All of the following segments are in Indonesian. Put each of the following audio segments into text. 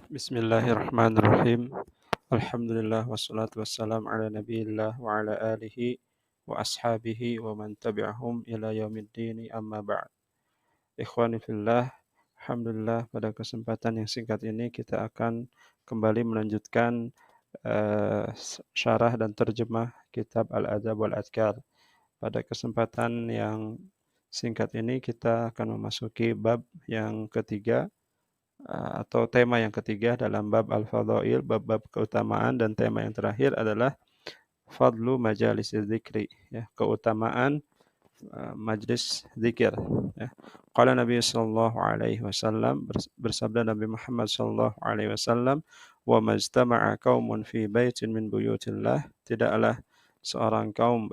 Bismillahirrahmanirrahim. Alhamdulillah wassalatu wassalamu ala nabiyillah wa ala alihi wa ashabihi wa man tabi'ahum ila yaumiddin amma ba'd. Ikhwani fillah, alhamdulillah pada kesempatan yang singkat ini kita akan kembali melanjutkan syarah dan terjemah kitab Al-Adab wal Adhkar. Pada kesempatan yang singkat ini kita akan memasuki bab yang ketiga atau tema yang ketiga dalam bab al-fadhail, bab-bab keutamaan, dan tema yang terakhir adalah fadlu majalis dzikri, ya, keutamaan majlis zikir, ya. Qala Nabi sallallahu alaihi wasallam, bersabda Nabi Muhammad sallallahu alaihi wasallam, wa majtama'a qaumun fi baitin min buyutillah, tidaklah suatu kaum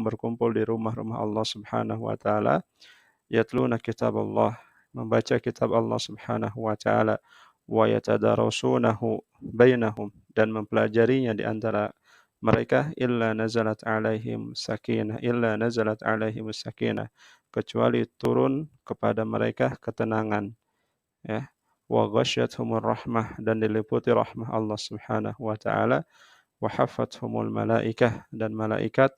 berkumpul di rumah-rumah Allah Subhanahu wa taala, yatluna kitab Allah, membaca kitab Allah Subhanahu wa taala, wa yatadarasunahu bainahum, dan mempelajarinya di antara mereka, illa nazalat alaihim sakinah, kecuali turun kepada mereka ketenangan, ya, wa ghasyyathumur rahmah, dan diliputi rahmah Allah Subhanahu wa taala, wa haffathumul malaikah, dan malaikat,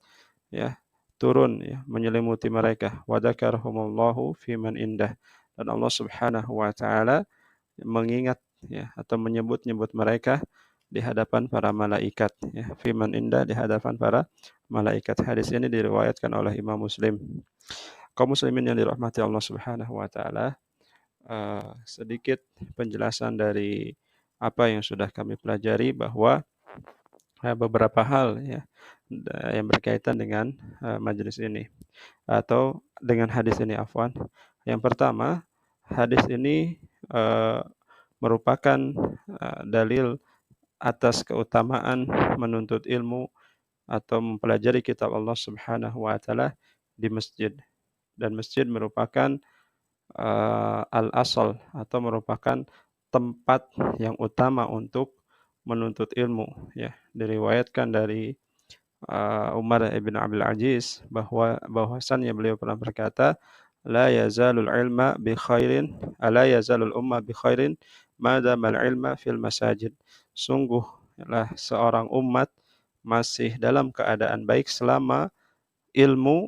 ya, turun, ya, menyelimuti mereka, wa dzakarahumullahu fi man indah, dan Allah Subhanahu wa taala mengingat, ya, atau menyebut-nyebut mereka di hadapan para malaikat, ya, fi man indah, di hadapan para malaikat. Hadis ini diriwayatkan oleh Imam Muslim. Kaum muslimin yang dirahmati Allah Subhanahu wa taala, sedikit penjelasan dari apa yang sudah kami pelajari, bahwa beberapa hal, ya, yang berkaitan dengan majelis ini atau dengan hadis ini, afwan. Yang pertama, hadis ini merupakan dalil atas keutamaan menuntut ilmu atau mempelajari kitab Allah Subhanahu wa taala di masjid. Dan masjid merupakan al-asal, atau merupakan tempat yang utama untuk menuntut ilmu, ya. Diriwayatkan dari Umar ibn Abdul Aziz bahwasannya beliau pernah berkata, la yazalul ilma bi khairin ala yazalul umma bi khairin ma damal ilma fil masajid. Sungguhlah seorang umat masih dalam keadaan baik selama ilmu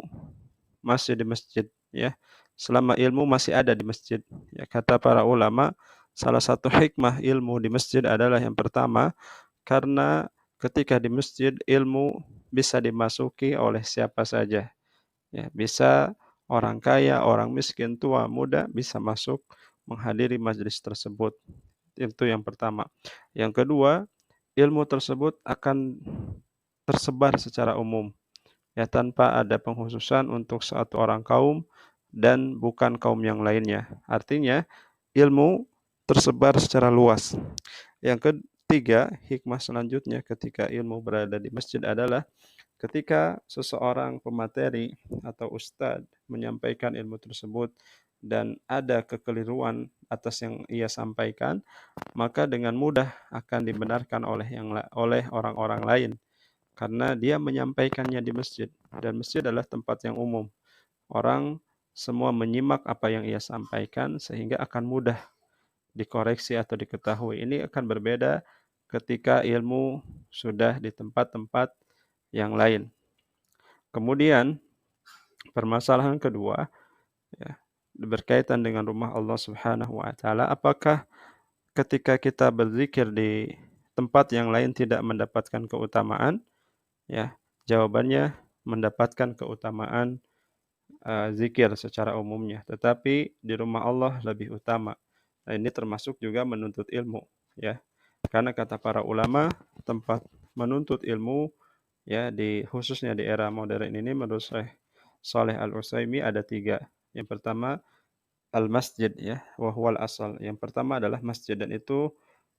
masih di masjid, ya. Selama ilmu masih ada di masjid, ya. Kata para ulama, salah satu hikmah ilmu di masjid adalah, yang pertama, karena ketika di masjid ilmu bisa dimasuki oleh siapa saja, ya. Bisa orang kaya, orang miskin, tua, muda, bisa masuk menghadiri majelis tersebut. Itu yang pertama. Yang kedua, ilmu tersebut akan tersebar secara umum, ya, tanpa ada pengkhususan untuk satu orang kaum dan bukan kaum yang lainnya. Artinya ilmu tersebar secara luas. Yang ketiga, hikmah selanjutnya ketika ilmu berada di masjid adalah ketika seseorang pemateri atau ustadz menyampaikan ilmu tersebut dan ada kekeliruan atas yang ia sampaikan, maka dengan mudah akan dibenarkan oleh orang-orang lain, karena dia menyampaikannya di masjid, dan masjid adalah tempat yang umum. Orang semua menyimak apa yang ia sampaikan, sehingga akan mudah dikoreksi atau diketahui. Ini akan berbeda ketika ilmu sudah di tempat-tempat yang lain. Kemudian permasalahan kedua, ya, berkaitan dengan rumah Allah Subhanahu wa taala, apakah ketika kita berzikir di tempat yang lain tidak mendapatkan keutamaan? Ya, jawabannya mendapatkan keutamaan zikir secara umumnya, tetapi di rumah Allah lebih utama. Nah, ini termasuk juga menuntut ilmu, ya. Karena kata para ulama, tempat menuntut ilmu, ya, khususnya di era modern ini, menurut Syekh Shalih Al-Utsaimin, ada tiga. Yang pertama, al-masjid, ya, wa huwal asal. Yang pertama adalah masjid, dan itu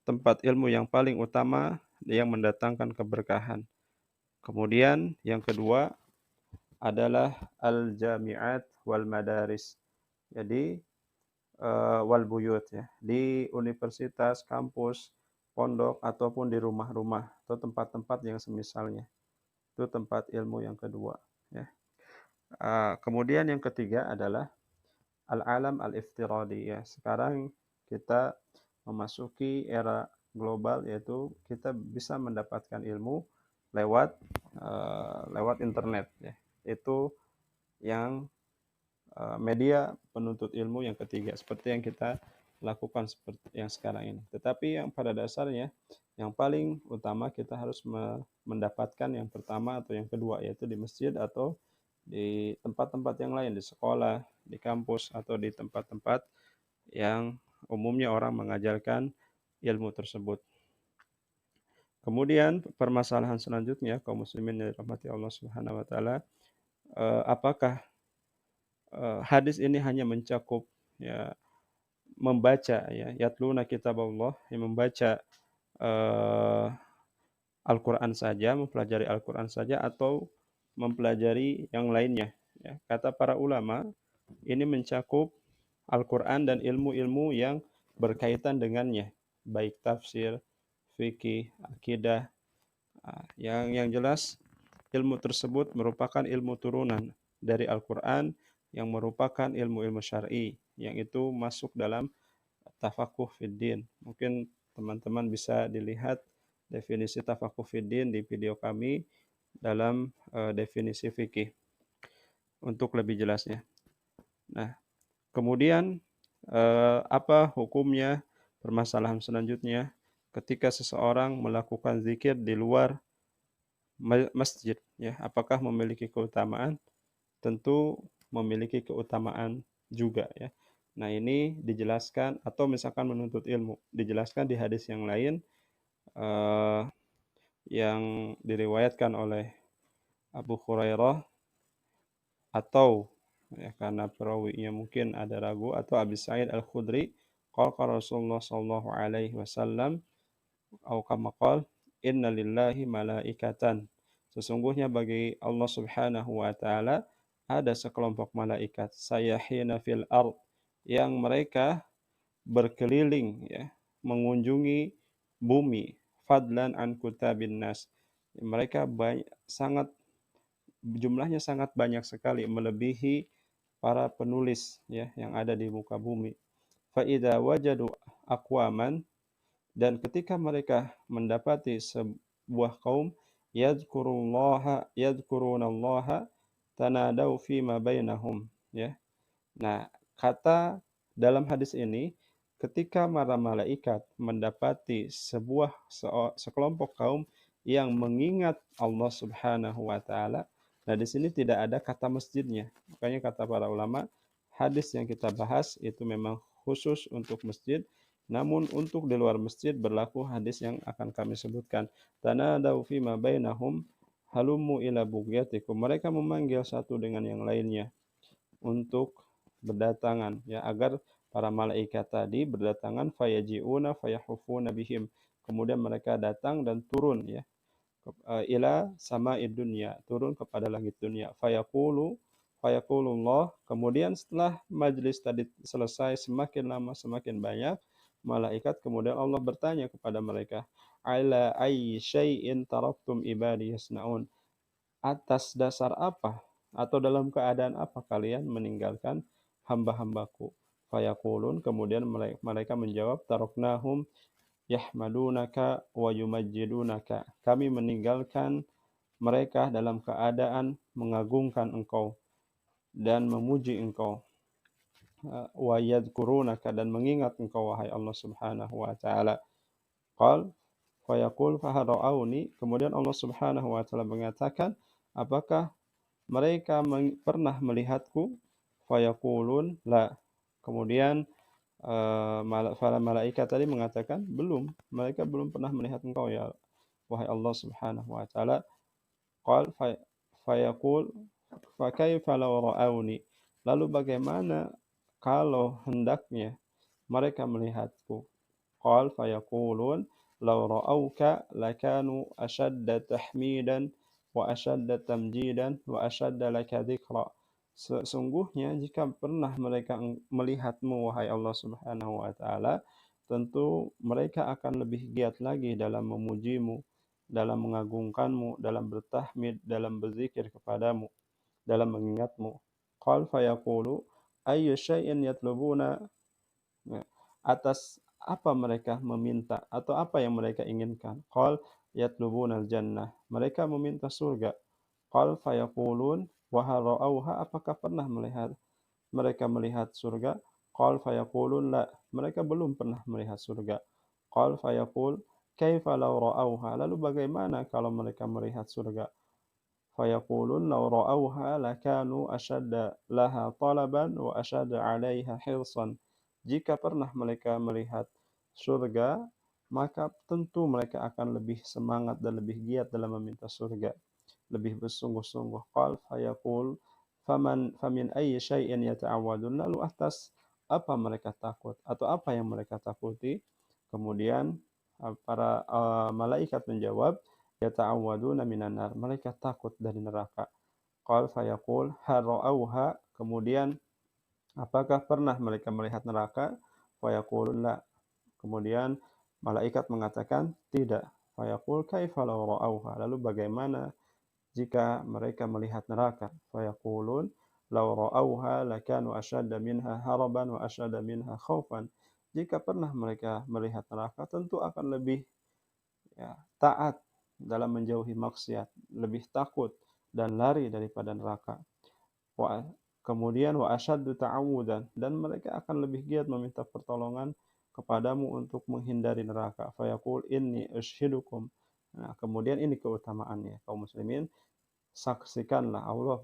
tempat ilmu yang paling utama yang mendatangkan keberkahan. Kemudian yang kedua adalah al-jami'at wal madaris. Jadi wal buyut, ya, di universitas, kampus, pondok, ataupun di rumah-rumah atau tempat-tempat yang semisalnya. Itu tempat ilmu yang kedua, ya. Kemudian yang ketiga adalah al-alam al-iftiradi, ya. Sekarang kita memasuki era global, yaitu kita bisa mendapatkan ilmu lewat lewat internet ya. Itu yang media penuntut ilmu yang ketiga, seperti yang kita lakukan seperti yang sekarang ini. Tetapi yang pada dasarnya yang paling utama kita harus mendapatkan yang pertama atau yang kedua, yaitu di masjid atau di tempat-tempat yang lain, di sekolah, di kampus, atau di tempat-tempat yang umumnya orang mengajarkan ilmu tersebut. Kemudian permasalahan selanjutnya, kaum muslimin yang dirahmati Allah Subhanahu wa taala, apakah hadis ini hanya mencakup ya membaca ya, yatluna kitaballah, yang membaca eh, Al-Qur'an saja, mempelajari Al-Qur'an saja, atau mempelajari yang lainnya ya. Kata para ulama, ini mencakup Al-Qur'an dan ilmu-ilmu yang berkaitan dengannya, baik tafsir, fikih, akidah. Yang jelas ilmu tersebut merupakan ilmu turunan dari Al-Qur'an yang merupakan ilmu-ilmu syar'i, yang itu masuk dalam tafakuh fiddin. Mungkin teman-teman bisa dilihat definisi tafakuh fiddin di video kami dalam definisi fikih untuk lebih jelasnya. Nah, kemudian apa hukumnya permasalahan selanjutnya ketika seseorang melakukan zikir di luar masjid ya, apakah memiliki keutamaan? Tentu memiliki keutamaan juga ya. Nah, ini dijelaskan atau misalkan menuntut ilmu, dijelaskan di hadis yang lain eh, yang diriwayatkan oleh Abu Hurairah, atau ya, karena perawinya mungkin ada ragu, atau Abi Sa'id Al-Khudri, qala Rasulullah sallallahu alaihi wasallam au kama qala inna lillahi malaikatan, sesungguhnya bagi Allah Subhanahu wa taala ada sekelompok malaikat sayahina fil ard, yang mereka berkeliling ya, mengunjungi bumi, fadlan an kutabin nas, mereka sangat jumlahnya sangat banyak sekali, melebihi para penulis ya yang ada di muka bumi. Fa idza wajadu aqwaman, dan ketika mereka mendapati sebuah kaum yadhkurunallaha tanadau fima bainahum ya. Nah, kata dalam hadis ini, ketika para malaikat mendapati sekelompok kaum yang mengingat Allah Subhanahu wa taala. Nah, di sini tidak ada kata masjidnya. Makanya kata para ulama, hadis yang kita bahas itu memang khusus untuk masjid, namun untuk di luar masjid berlaku hadis yang akan kami sebutkan. Tanadau fima bainahum halummu ila bugyatikum. Mereka memanggil satu dengan yang lainnya untuk berdatangan ya, agar para malaikat tadi berdatangan, fayaji'una fayahufuna bihim, kemudian mereka datang dan turun ya ila sama'id dunya, turun kepada langit dunia. Fayaqulullah, kemudian setelah majlis tadi selesai, semakin lama semakin banyak malaikat, kemudian Allah bertanya kepada mereka, ala ayyi syai'in taraktum ibadi yasnaun, atas dasar apa atau dalam keadaan apa kalian meninggalkan hamba-hambaku? Fayaqulun, kemudian mereka menjawab, taroknahum yahmadunaka wa yumajjidunaka, kami meninggalkan mereka dalam keadaan mengagungkan engkau dan memuji engkau, wa yadhkurunaka, dan mengingat engkau wahai Allah Subhanahu wa taala. Qal fayaqul fahara'auni, kemudian Allah Subhanahu wa taala mengatakan, apakah mereka pernah melihatku? Fayaqulun la, kemudian para malaikat tadi mengatakan, belum, mereka belum pernah melihat engkau ya wahai Allah Subhanahu wa taala. Qal fayaqul fa kaifa law ra'auni, lalu bagaimana kalau hendaknya mereka melihatku? Qal fayaqulun law ra'auka lakanu ashadda tahmidan wa ashadda tamjidan wa ashadda laka dzikra, sesungguhnya jika pernah mereka melihatmu wahai Allah Subhanahu wa taala, tentu mereka akan lebih giat lagi dalam memujimu, dalam mengagungkanmu, dalam bertahmid, dalam berzikir kepadamu, dalam mengingatmu. Qal fayaqulu ayyu syai'in yatlubuna, atas apa mereka meminta atau apa yang mereka inginkan? Qal yatlubunal jannah. Mereka meminta surga. Qal fayaqulun wa hal ra'awha, apakah pernah mereka melihat surga? Qal fayaqulun la. Mereka belum pernah melihat surga. Qal fayaqul kaifa law ra'awha. Lalu bagaimana kalau mereka melihat surga? Fayaqulun law ra'awha lakanu ashadda laha talaban wa ashadda 'alaiha hirsan. Jika pernah mereka melihat surga, maka tentu mereka akan lebih semangat dan lebih giat dalam meminta surga, lebih bersungguh-sungguh. Qal fayaqul famin ayyi syai'in yata'awwadun. Lalu atas apa mereka takut atau apa yang mereka takuti? Kemudian para malaikat menjawab, yata'awwaduna minan nar. Mereka takut dari neraka. Qal fayaqul hal ra'awha. Kemudian apakah pernah mereka melihat neraka? Fayaqulun la. Kemudian malaikat mengatakan tidak. Fayaqul kaifa law ra'awha. Lalu bagaimana jika mereka melihat neraka? Fayaqulun law ra'awha lakanu ashadda minha haraban wa ashadda minha khaufan. Jika pernah mereka melihat neraka, tentu akan lebih taat dalam menjauhi maksiat, lebih takut dan lari daripada neraka. Wa kemudian wa asyaddu ta'awudan, dan mereka akan lebih giat meminta pertolongan kepadamu untuk menghindari neraka. Fayaqul inni ushidukum. Nah, kemudian ini keutamaannya kaum muslimin, saksikanlah Allah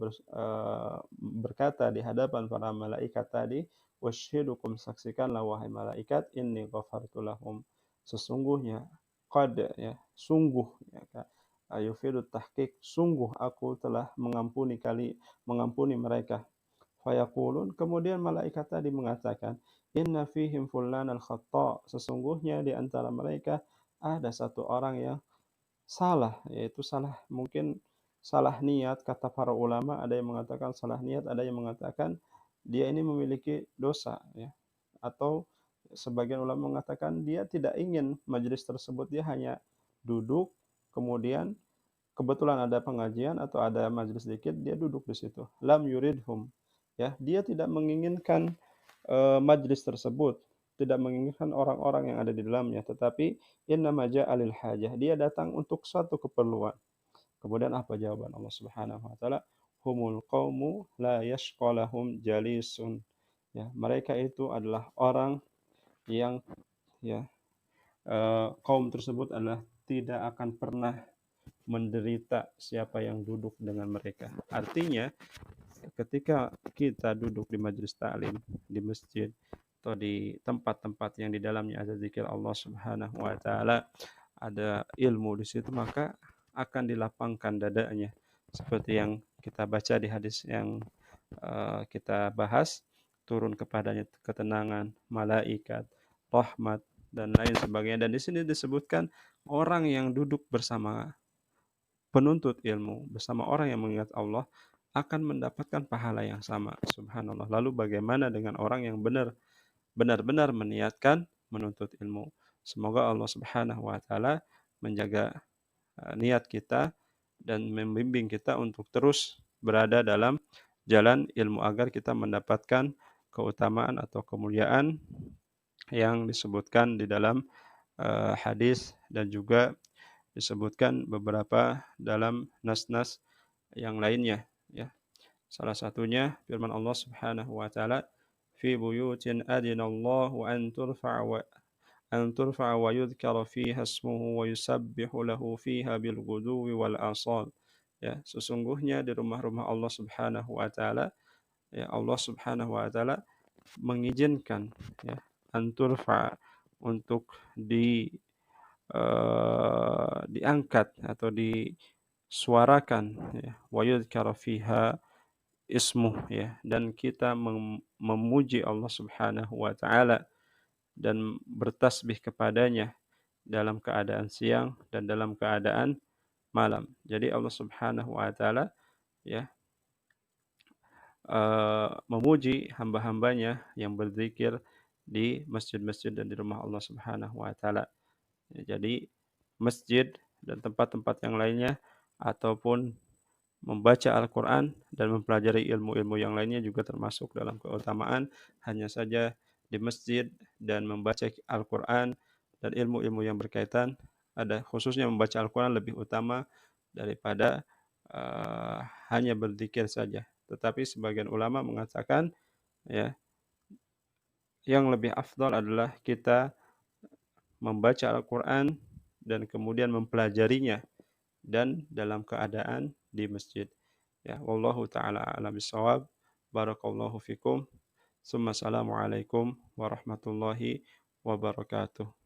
berkata di hadapan para malaikat tadi, washidukum, saksikanlah wahai malaikat, inni ghafartu lahum, sesungguhnya qad, ya sungguh, ya yufidu tahqiq, sungguh aku telah mengampuni mereka. Fayaqulun, kemudian malaikat tadi mengatakan, inna fihim fullanan khata, sesungguhnya di antara mereka ada satu orang yang salah, yaitu salah, mungkin salah niat. Kata para ulama, ada yang mengatakan salah niat, ada yang mengatakan dia ini memiliki dosa, ya. Atau sebagian ulama mengatakan dia tidak ingin majelis tersebut, dia hanya duduk, kemudian kebetulan ada pengajian atau ada majelis zikir, dia duduk di situ. Lam yuridhum, ya, dia tidak menginginkan majelis tersebut, tidak menginginkan orang-orang yang ada di dalamnya, tetapi innama ja'a lil hajah, dia datang untuk suatu keperluan. Kemudian apa jawaban Allah Subhanahu wa taala? Humul qaumu la yashqa lahum jalisun. Ya, mereka itu adalah orang yang, ya, kaum tersebut adalah tidak akan pernah menderita siapa yang duduk dengan mereka. Artinya, ketika kita duduk di majelis taklim, di masjid, atau di tempat-tempat yang di dalamnya ada zikir Allah Subhanahu wa taala, ada ilmu di situ, maka akan dilapangkan dadanya. Seperti yang kita baca di hadis yang kita bahas, turun kepadanya ketenangan, malaikat, rahmat, dan lain sebagainya. Dan di sini disebutkan orang yang duduk bersama penuntut ilmu, bersama orang yang mengingat Allah, akan mendapatkan pahala yang sama. Subhanallah. Lalu bagaimana dengan orang yang benar-benar meniatkan menuntut ilmu? Semoga Allah Subhanahu wa taala menjaga niat kita dan membimbing kita untuk terus berada dalam jalan ilmu agar kita mendapatkan keutamaan atau kemuliaan yang disebutkan di dalam hadis, dan juga disebutkan beberapa dalam nas-nas yang lainnya, ya. Salah satunya firman Allah Subhanahu wa taala, fi buyutin adinallahu an turfa'a wa yudhkara fiha ismuhu wa yusabbihu lahu fiha bil ghuduwi wal asal. Ya, sesungguhnya di rumah-rumah Allah Subhanahu wa taala, ya, Allah Subhanahu wa taala mengizinkan, ya, an turfa, untuk diangkat atau disuarakan, ya, wa yudhkara fiha ismuh, ya, dan kita memuji Allah Subhanahu wa taala dan bertasbih kepadanya dalam keadaan siang dan dalam keadaan malam. Jadi Allah Subhanahu wa taala, ya, memuji hamba-hambanya yang berzikir di masjid-masjid dan di rumah Allah Subhanahu wa taala. Ya, jadi masjid dan tempat-tempat yang lainnya, ataupun membaca Al-Quran dan mempelajari ilmu-ilmu yang lainnya juga termasuk dalam keutamaan. Hanya saja di masjid dan membaca Al-Quran dan ilmu-ilmu yang berkaitan, ada khususnya membaca Al-Quran lebih utama daripada hanya berzikir saja. Tetapi sebagian ulama mengatakan, ya, yang lebih afdal adalah kita membaca Al-Quran dan kemudian mempelajarinya dan dalam keadaan di masjid. Ya, wallahu taala a'lam bissawab. Barakallahu fikum. Summa assalamualaikum warahmatullahi wabarakatuh.